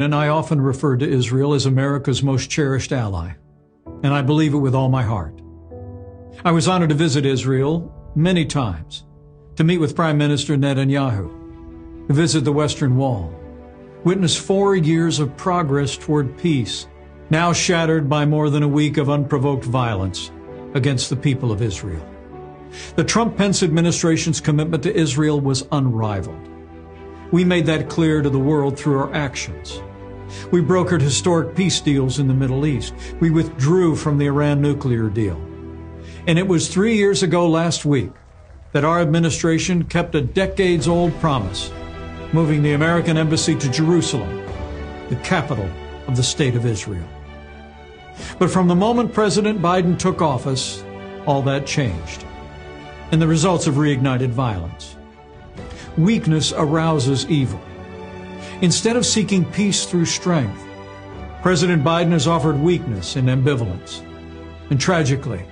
And I often refer to Israel as America's most cherished ally, and I believe it with all my heart. I was honored to visit Israel many times, to meet with Prime Minister Netanyahu, to visit the Western Wall, witness 4 years of progress toward peace, now shattered by more than a week of unprovoked violence against the people of Israel. The Trump-Pence administration's commitment to Israel was unrivaled. We made that clear to the world through our actions. We brokered historic peace deals in the Middle East. We withdrew from the Iran nuclear deal. And it was 3 years ago last week that our administration kept a decades-old promise, moving the American embassy to Jerusalem, the capital of the State of Israel. But from the moment President Biden took office, all that changed, and the results have reignited violence. Weakness arouses evil. Instead of seeking peace through strength, President Biden has offered weakness and ambivalence. And tragically,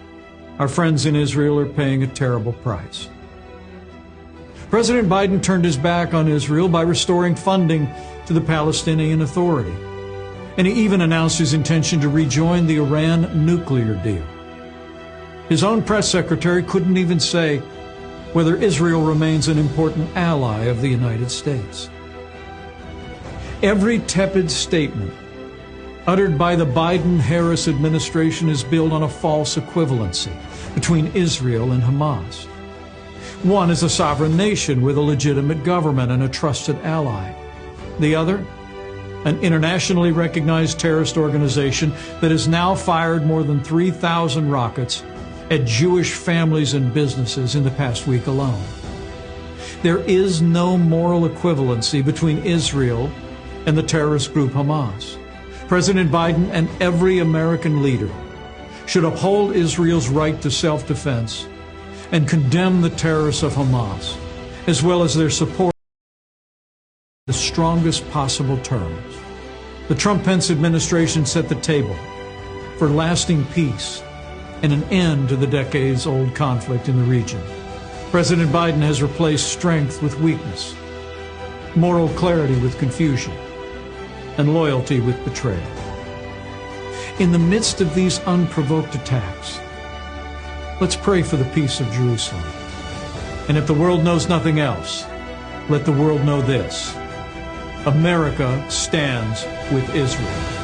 our friends in Israel are paying a terrible price. President Biden turned his back on Israel by restoring funding to the Palestinian Authority. And he even announced his intention to rejoin the Iran nuclear deal. His own press secretary couldn't even say whether Israel remains an important ally of the United States. Every tepid statement uttered by the Biden-Harris administration is built on a false equivalency between Israel and Hamas. One is a sovereign nation with a legitimate government and a trusted ally. The other, an internationally recognized terrorist organization that has now fired more than 3,000 rockets at Jewish families and businesses in the past week alone. There is no moral equivalency between Israel and the terrorist group Hamas. President Biden and every American leader should uphold Israel's right to self-defense and condemn the terrorists of Hamas, as well as their support in the strongest possible terms. The Trump-Pence administration set the table for lasting peace and an end to the decades-old conflict in the region. President Biden has replaced strength with weakness, moral clarity with confusion, and loyalty with betrayal. In the midst of these unprovoked attacks, let's pray for the peace of Jerusalem. And if the world knows nothing else, let the world know this: America stands with Israel.